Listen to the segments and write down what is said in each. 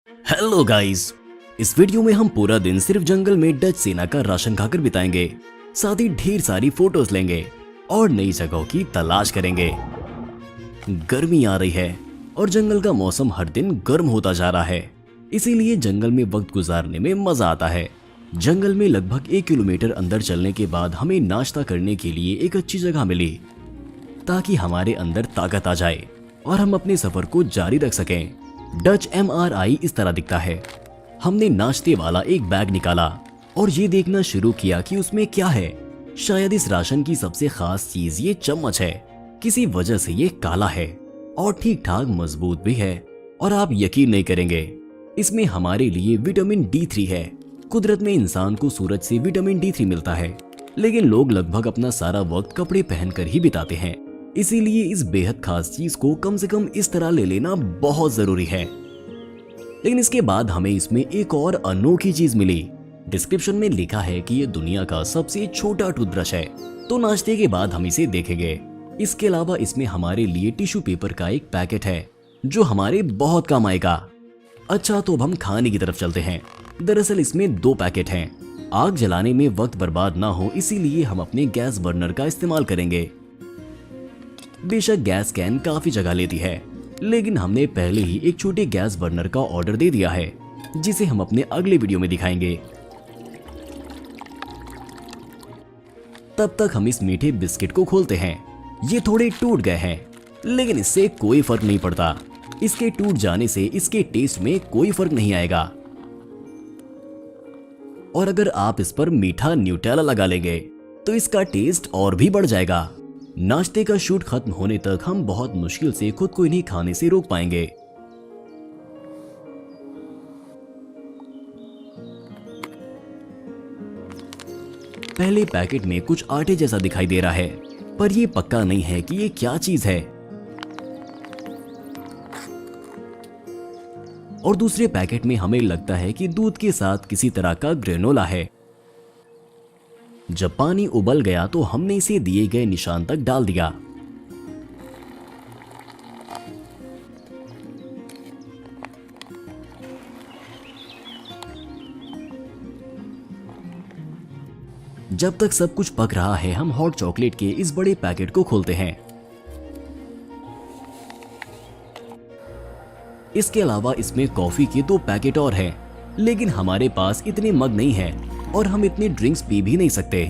Hello guys, इस video में हम पूरा दिन सिर्फ जंगल में डच सेना का राशन खाकर बिताएंगे। साथ ही ढेर सारी फोटोज लेंगे और नई जगहों की तलाश करेंगे। गर्मी आ रही है और जंगल का मौसम हर दिन गर्म होता जा रहा है, इसीलिए जंगल में वक्त गुजारने में मजा आता है। जंगल में लगभग 1 किलोमीटर अंदर चलने के बाद हमें नाश्ता करने के लिए एक अच्छी जगह मिली, ताकि हमारे अंदर ताकत आ जाए और हम अपने सफर को जारी रख सकें। डच MRI इस तरह दिखता है। हमने नाश्ते वाला एक बैग निकाला और ये देखना शुरू किया कि उसमें क्या है। शायद इस राशन की सबसे खास चीज ये चम्मच है। किसी वजह से ये काला है और ठीक ठाक मजबूत भी है, और आप यकीन नहीं करेंगे, इसमें हमारे लिए विटामिन D3 है। कुदरत में इंसान को सूरज से विटामिन D3 मिलता है, लेकिन लोग लगभग अपना सारा वक्त कपड़े पहनकर ही बिताते हैं। इसीलिए इस बेहद खास चीज को कम से कम इस तरह ले लेना बहुत जरूरी है। लेकिन इसके बाद हमें इसमें एक और अनोखी चीज मिली। डिस्क्रिप्शन में लिखा है कि ये दुनिया का सबसे छोटा टूथब्रश है, तो नाश्ते के बाद हम इसे देखेंगे। इसके अलावा इसमें हमारे लिए टिश्यू पेपर का एक पैकेट है, जो हमारे बहुत काम आएगा। अच्छा, तो अब हम खाने की तरफ चलते हैं। दरअसल इसमें 2 पैकेट हैं। आग जलाने में वक्त बर्बाद ना हो, इसीलिए हम अपने गैस बर्नर का इस्तेमाल करेंगे। बेशक गैस कैन काफी जगह लेती है, लेकिन हमने पहले ही एक छोटे गैस बर्नर का ऑर्डर दे दिया है, जिसे हम अपने अगले वीडियो में दिखाएंगे। तब तक हम इस मीठे बिस्किट को खोलते हैं। ये थोड़े टूट गए हैं, लेकिन इससे कोई फर्क नहीं पड़ता। इसके टूट जाने से इसके टेस्ट में कोई फर्क नहीं आएगा। और अगर आप इस पर मीठा न्यूटेला लगा लेंगे तो इसका टेस्ट और भी बढ़ जाएगा। नाश्ते का शूट खत्म होने तक हम बहुत मुश्किल से खुद को इन्हें खाने से रोक पाएंगे। पहले पैकेट में कुछ आटे जैसा दिखाई दे रहा है, पर यह पक्का नहीं है कि ये क्या चीज है। और दूसरे पैकेट में हमें लगता है कि दूध के साथ किसी तरह का ग्रेनोला है। जब पानी उबल गया तो हमने इसे दिए गए निशान तक डाल दिया। जब तक सब कुछ पक रहा है, हम हॉट चॉकलेट के इस बड़े पैकेट को खोलते हैं। इसके अलावा इसमें कॉफी के 2 पैकेट और हैं, लेकिन हमारे पास इतने मग नहीं है और हम इतने ड्रिंक्स पी भी नहीं सकते,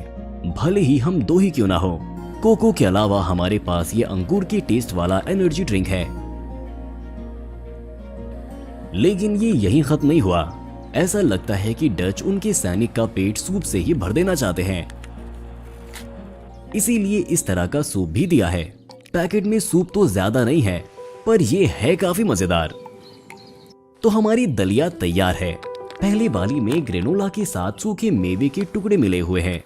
भले ही हम 2 ही क्यों ना हो। कोको के अलावा हमारे पास ये अंगूर के टेस्ट वाला एनर्जी ड्रिंक है। लेकिन ये यहीं खत्म नहीं हुआ। ऐसा लगता है कि डच उनके सैनिक का पेट सूप से ही भर देना चाहते हैं, इसीलिए इस तरह का सूप भी दिया है। पैकेट में सूप तो ज्यादा नहीं है, पर यह है काफी मजेदार। तो हमारी दलिया तैयार है। पहले वाली में ग्रेनोला के साथ सूखे मेवे के टुकड़े मिले हुए हैं।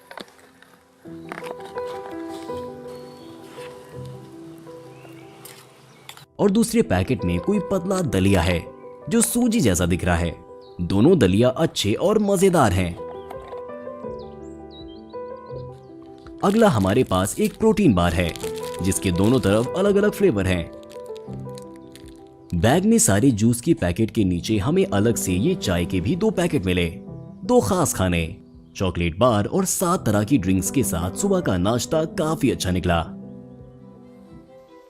और दूसरे पैकेट में कोई पतला दलिया है, जो सूजी जैसा दिख रहा है। दोनों दलिया अच्छे और मजेदार हैं। अगला हमारे पास एक प्रोटीन बार है, जिसके दोनों तरफ अलग अलग फ्लेवर हैं। बैग में सारे जूस के पैकेट के नीचे हमें अलग से ये चाय के भी 2 पैकेट मिले। 2 खास खाने, चॉकलेट बार और 7 तरह की ड्रिंक्स के साथ सुबह का नाश्ता काफी अच्छा निकला।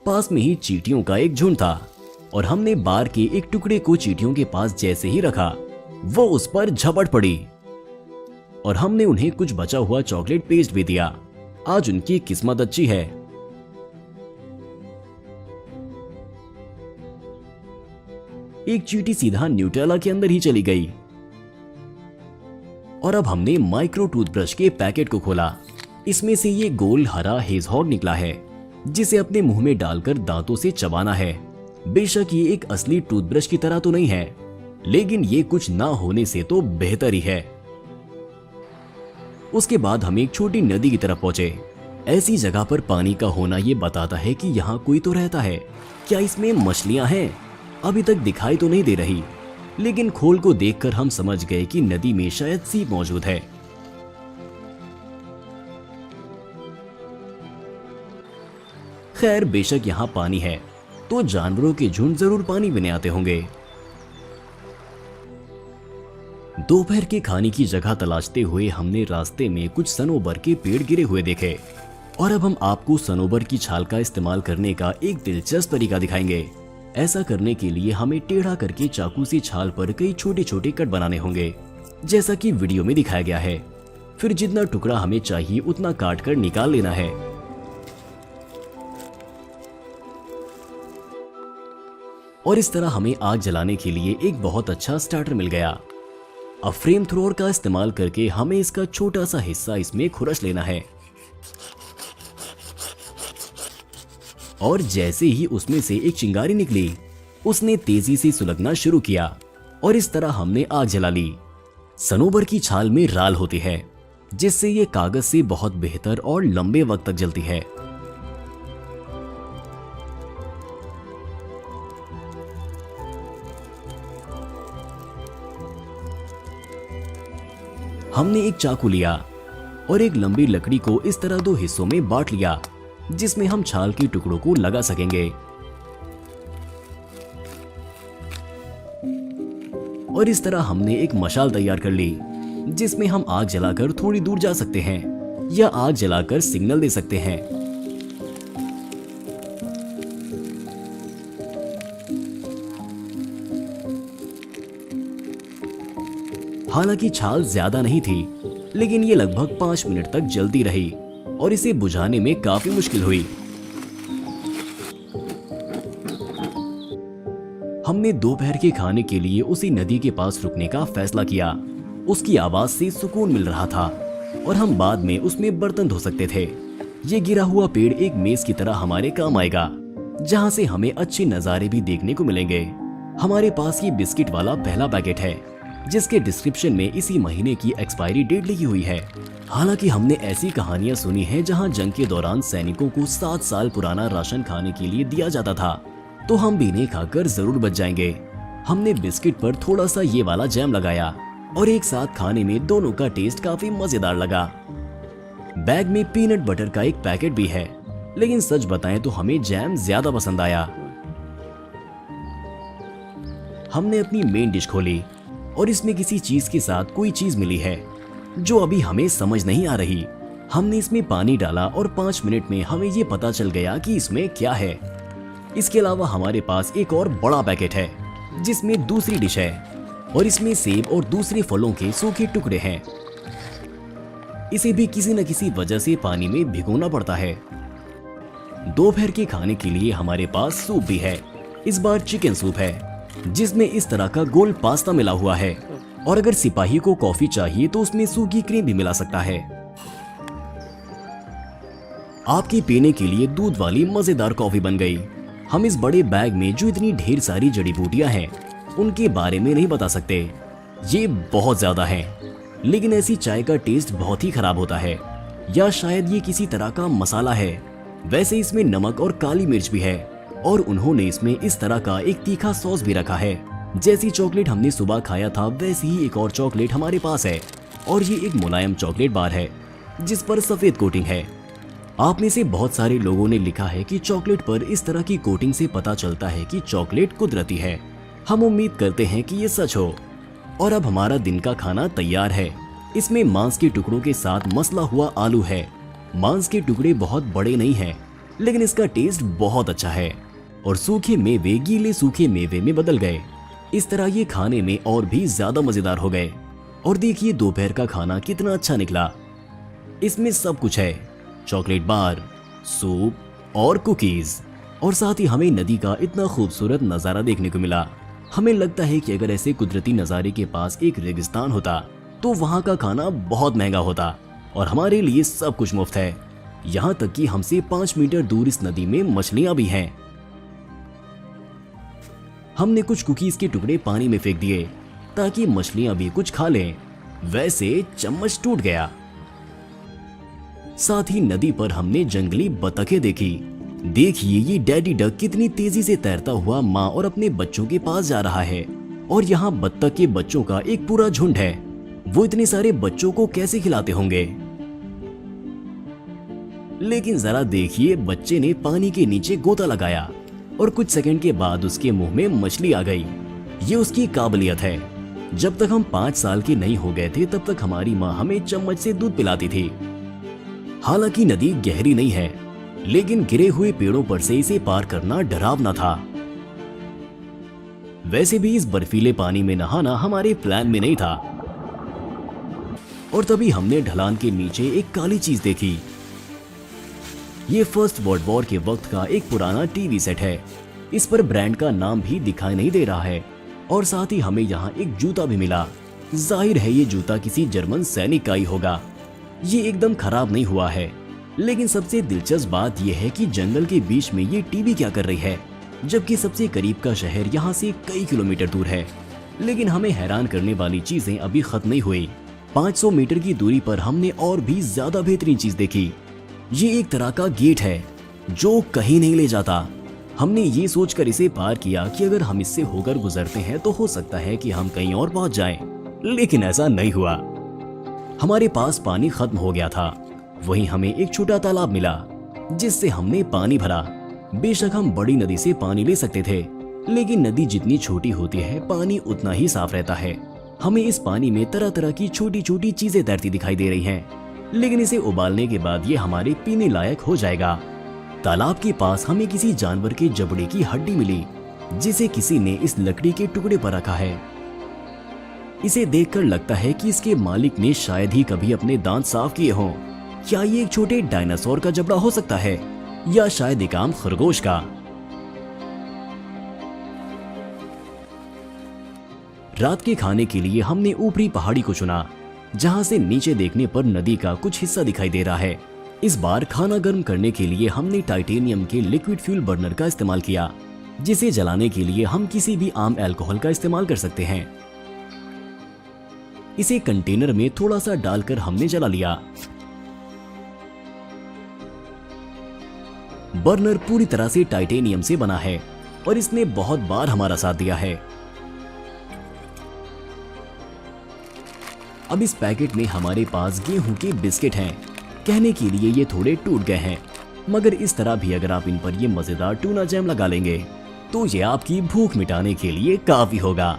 पास में ही चींटियों का एक झुंड था, और हमने बार के एक टुकड़े को चींटियों के पास जैसे ही रखा, वो उस पर झपट पड़ी और हमने उन्हें कुछ बचा हुआ चॉकलेट पेस्ट भी दिया। आज उनकी किस्मत अच्छी है। एक चींटी सीधा न्यूटेला के अंदर ही चली गई। और अब हमने माइक्रो टूथब्रश के पैकेट को खोला। इसमें से ये गोल हरा हेजहॉग निकला है, जिसे अपने मुंह में डालकर दांतों से चबाना है। बेशक ये एक असली टूथब्रश की तरह तो नहीं है, लेकिन ये कुछ ना होने से तो बेहतर ही है। उसके बाद हम एक छोटी नदी की तरफ पहुंचे। ऐसी जगह पर पानी का होना ये बताता है कि यहाँ कोई तो रहता है। क्या इसमें मछलियां हैं? अभी तक दिखाई तो नहीं दे रही, लेकिन खोल को देखकर हम समझ गए कि नदी में शायद सीप मौजूद है। खैर, बेशक यहाँ पानी है, तो जानवरों के झुंड जरूर पानी पीने आते होंगे। दोपहर के खाने की जगह तलाशते हुए हमने रास्ते में कुछ सनोबर के पेड़ गिरे हुए देखे और अब हम आपको सनोबर की छाल का इस्तेमाल करने का एक दिलचस्प तरीका दिखाएंगे। ऐसा करने के लिए हमें टेढ़ा करके चाकू से छाल पर कई छोटे छोटे कट बनाने होंगे, जैसा कि वीडियो में दिखाया गया है। फिर जितना टुकड़ा हमें चाहिए उतना काट कर निकाल लेना है। और इस तरह हमें आग जलाने के लिए एक बहुत अच्छा स्टार्टर मिल गया। अब फ्लेम थ्रोअर का इस्तेमाल करके हमें इसका छोटा सा हिस्सा इसमें खुरच लेना है और जैसे ही उसमें से एक चिंगारी निकली, उसने तेजी से सुलगना शुरू किया और इस तरह हमने आग जला ली। सनोबर की छाल में राल होती है, जिससे ये कागज से बहुत बेहतर और लंबे वक्त तक जलती है। हमने एक चाकू लिया और एक लंबी लकड़ी को इस तरह दो हिस्सों में बांट लिया, जिसमें हम छाल के टुकड़ों को लगा सकेंगे। और इस तरह हमने एक मशाल तैयार कर ली, जिसमें हम आग जलाकर थोड़ी दूर जा सकते हैं या आग जलाकर सिग्नल दे सकते हैं। हालांकि छाल ज्यादा नहीं थी, लेकिन ये लगभग 5 मिनट तक जलती रही और इसे बुझाने में काफी मुश्किल हुई। हमने दोपहर के खाने के लिए उसी नदी के पास रुकने का फैसला किया। उसकी आवाज से सुकून मिल रहा था और हम बाद में उसमें बर्तन धो सकते थे। ये गिरा हुआ पेड़ एक मेज की तरह हमारे काम आएगा, जहाँ से हमें अच्छे नजारे भी देखने को मिलेंगे। हमारे पास ये बिस्किट वाला पहला पैकेट है, जिसके डिस्क्रिप्शन में इसी महीने की एक्सपायरी डेट लिखी हुई है। हालांकि हमने ऐसी कहानियां सुनी हैं जहां जंग के दौरान सैनिकों को 7 साल पुराना राशन खाने के लिए दिया जाता था, तो हम भी इन्हें खाकर जरूर बच जाएंगे। हमने बिस्किट पर थोड़ा सा ये वाला जैम लगाया और एक साथ खाने में दोनों का टेस्ट काफी मजेदार लगा। बैग में पीनट बटर का एक पैकेट भी है, लेकिन सच बताएं तो हमें जैम ज्यादा पसंद आया। हमने अपनी मेन डिश खोली और इसमें किसी चीज के साथ कोई चीज मिली है जो अभी हमें समझ नहीं आ रही। हमने इसमें पानी डाला और 5 मिनट में हमें ये पता चल गया कि इसमें क्या है। इसके अलावा हमारे पास एक और बड़ा पैकेट है, जिसमें दूसरी डिश है और इसमें सेब और दूसरे फलों के सूखे टुकड़े हैं। इसे भी किसी न किसी वजह से पानी में भिगोना पड़ता है। दोपहर के खाने के लिए हमारे पास सूप भी है। इस बार चिकन सूप है, जिसमें इस तरह का गोल पास्ता मिला हुआ है और अगर सिपाही को कॉफी चाहिए तो उसमें सूखी क्रीम भी मिला सकता है। आपके पीने के लिए दूध वाली मजेदार कॉफी बन गई। हम इस बड़े बैग में जो इतनी ढेर सारी जड़ी बूटियां हैं, उनके बारे में नहीं बता सकते। ये बहुत ज्यादा है, लेकिन ऐसी चाय का टेस्ट बहुत ही खराब होता है, या शायद ये किसी तरह का मसाला है। वैसे इसमें नमक और काली मिर्च भी है और उन्होंने इसमें इस तरह का एक तीखा सॉस भी रखा है। जैसी चॉकलेट हमने सुबह खाया था, वैसी ही एक और चॉकलेट हमारे पास है और ये एक मुलायम चॉकलेट बार है जिस पर सफेद कोटिंग है। आप में से बहुत सारे लोगों ने लिखा है कि चॉकलेट पर इस तरह की कोटिंग से पता चलता है कि चॉकलेट कुदरती है। हम उम्मीद करते हैं कि ये सच हो। और अब हमारा दिन का खाना तैयार है। इसमें मांस के टुकड़ों के साथ मसला हुआ आलू है। मांस के टुकड़े बहुत बड़े नहीं हैं, लेकिन इसका टेस्ट बहुत अच्छा है और सूखे मेवे गीले सूखे मेवे में बदल गए। इस तरह ये खाने में और भी ज्यादा मजेदार हो गए। और देखिए दोपहर का खाना कितना अच्छा निकला। इसमें सब कुछ है, चॉकलेट बार, सूप और कुकीज, और साथ ही हमें नदी का इतना खूबसूरत नजारा देखने को मिला। हमें लगता है कि अगर ऐसे कुदरती नजारे के पास एक रेगिस्तान होता तो वहाँ का खाना बहुत महंगा होता और हमारे लिए सब कुछ मुफ्त है। यहाँ तक कि हमसे 5 मीटर दूर इस नदी में मछलियां भी हैं। हमने कुछ कुकीज के टुकड़े पानी में फेंक दिए ताकि मछलियां भी कुछ खा लें। वैसे चम्मच टूट गया। साथ ही नदी पर हमने जंगली बतखें देखी। देखिए ये डैडी डक कितनी तेजी से तैरता हुआ माँ और अपने बच्चों के पास जा रहा है और यहाँ बत्तख के बच्चों का एक पूरा झुंड है। वो इतने सारे बच्चों को कैसे खिलाते होंगे। लेकिन जरा देखिए, बच्चे ने पानी के नीचे गोता लगाया और कुछ सेकंड के बाद उसके मुंह में मछली आ गई। ये उसकी काबिलियत है। जब तक हम 5 साल के नहीं हो गए थे तब तक हमारी माँ हमें चम्मच से दूध पिलाती थी। हालांकि नदी गहरी नहीं है, लेकिन गिरे हुए पेड़ों पर से इसे पार करना डरावना था। वैसे भी इस बर्फीले पानी में नहाना हमारे प्लान में नहीं था। और तभी हमने ढलान के नीचे एक काली चीज देखी। ये फर्स्ट वर्ल्ड वॉर के वक्त का एक पुराना टीवी सेट है। इस पर ब्रांड का नाम भी दिखाई नहीं दे रहा है और साथ ही हमें यहाँ एक जूता भी मिला। जाहिर है ये जूता किसी जर्मन सैनिक का ही होगा। ये एकदम खराब नहीं हुआ है, लेकिन सबसे दिलचस्प बात यह है कि जंगल के बीच में ये टीवी क्या कर रही है, जबकि सबसे करीब का शहर यहाँ से कई किलोमीटर दूर है। लेकिन हमें हैरान करने वाली चीजें अभी खत्म नहीं हुई। 500 मीटर की दूरी पर हमने और भी ज्यादा बेहतरीन चीज देखी। ये एक तरह का गेट है जो कहीं नहीं ले जाता। हमने ये सोचकर इसे पार किया कि अगर हम इससे होकर गुजरते हैं तो हो सकता है कि हम कहीं और पहुंच जाएं, लेकिन ऐसा नहीं हुआ। हमारे पास पानी खत्म हो गया था। वहीं हमें एक छोटा तालाब मिला जिससे हमने पानी भरा। बेशक हम बड़ी नदी से पानी ले सकते थे, लेकिन नदी जितनी छोटी होती है पानी उतना ही साफ रहता है। हमें इस पानी में तरह तरह की छोटी छोटी चीजें तैरती दिखाई दे रही हैं, लेकिन इसे उबालने के बाद ये हमारे पीने लायक हो जाएगा। तालाब के पास हमें किसी जानवर के जबड़े की हड्डी मिली जिसे किसी ने इस लकड़ी के टुकड़े पर रखा है। इसे देखकर लगता है कि इसके मालिक ने शायद ही कभी अपने दांत साफ किए हों। क्या ये एक छोटे डायनासोर का जबड़ा हो सकता है या शायद एक आम खरगोश का। रात के खाने के लिए हमने ऊपरी पहाड़ी को चुना, जहां से नीचे देखने पर नदी का कुछ हिस्सा दिखाई दे रहा है। इस बार खाना गर्म करने के लिए हमने टाइटेनियम के लिक्विड फ्यूल बर्नर का इस्तेमाल किया, जिसे जलाने के लिए हम किसी भी आम अल्कोहल का इस्तेमाल कर सकते हैं। इसे कंटेनर में थोड़ा सा डालकर हमने जला लिया। बर्नर पूरी तरह से टाइटेनियम से बना है और इसने बहुत बार हमारा साथ दिया है। अब इस पैकेट में हमारे पास गेहूं के बिस्किट हैं। कहने के लिए ये थोड़े टूट गए हैं, मगर इस तरह भी अगर आप इन पर ये मजेदार टूना जैम लगा लेंगे तो ये आपकी भूख मिटाने के लिए काफी होगा।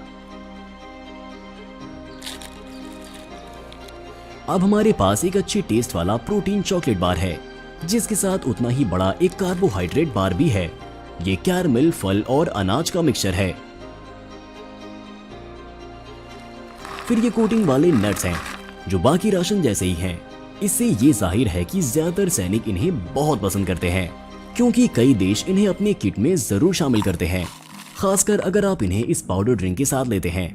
अब हमारे पास एक अच्छी टेस्ट वाला प्रोटीन चॉकलेट बार है, जिसके साथ उतना ही बड़ा एक कार्बोहाइड्रेट बार भी है। ये कैरमल, फल और अनाज का मिक्सचर है। फिर ये कोटिंग वाले नट्स हैं जो बाकी राशन जैसे ही हैं। इससे ये जाहिर है कि ज्यादातर सैनिक इन्हें बहुत पसंद करते हैं, क्योंकि कई देश इन्हें अपने किट में जरूर शामिल करते हैं, खासकर अगर आप इन्हें इस पाउडर ड्रिंक के साथ लेते हैं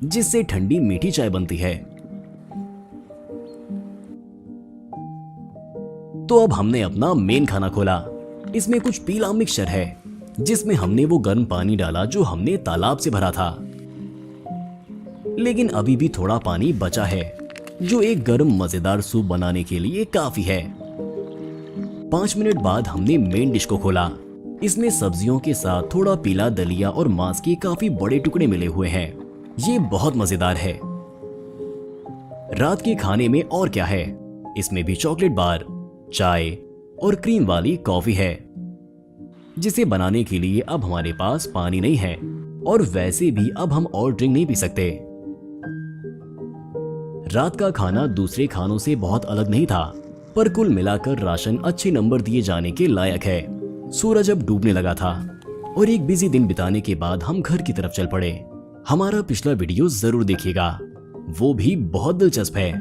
जिससे ठंडी मीठी चाय बनती है। तो अब हमने अपना मेन खाना खोला। इसमें कुछ पीला मिक्सचर है जिसमें हमने वो गर्म पानी डाला जो हमने तालाब से भरा था, लेकिन अभी भी थोड़ा पानी बचा है जो एक गर्म मजेदार सूप बनाने के लिए काफी है। 5 मिनट बाद हमने मेन डिश को खोला। इसमें सब्जियों के साथ थोड़ा पीला दलिया और मांस के काफी बड़े टुकड़े मिले हुए हैं। ये बहुत मजेदार है। रात के खाने में और क्या है, इसमें भी चॉकलेट बार, चाय और क्रीम वाली कॉफी है, जिसे बनाने के लिए अब हमारे पास पानी नहीं है और वैसे भी अब हम और ड्रिंक नहीं पी सकते। रात का खाना दूसरे खानों से बहुत अलग नहीं था, पर कुल मिलाकर राशन अच्छे नंबर दिए जाने के लायक है। सूरज अब डूबने लगा था और एक बिजी दिन बिताने के बाद हम घर की तरफ चल पड़े। हमारा पिछला वीडियो जरूर देखिएगा, वो भी बहुत दिलचस्प है।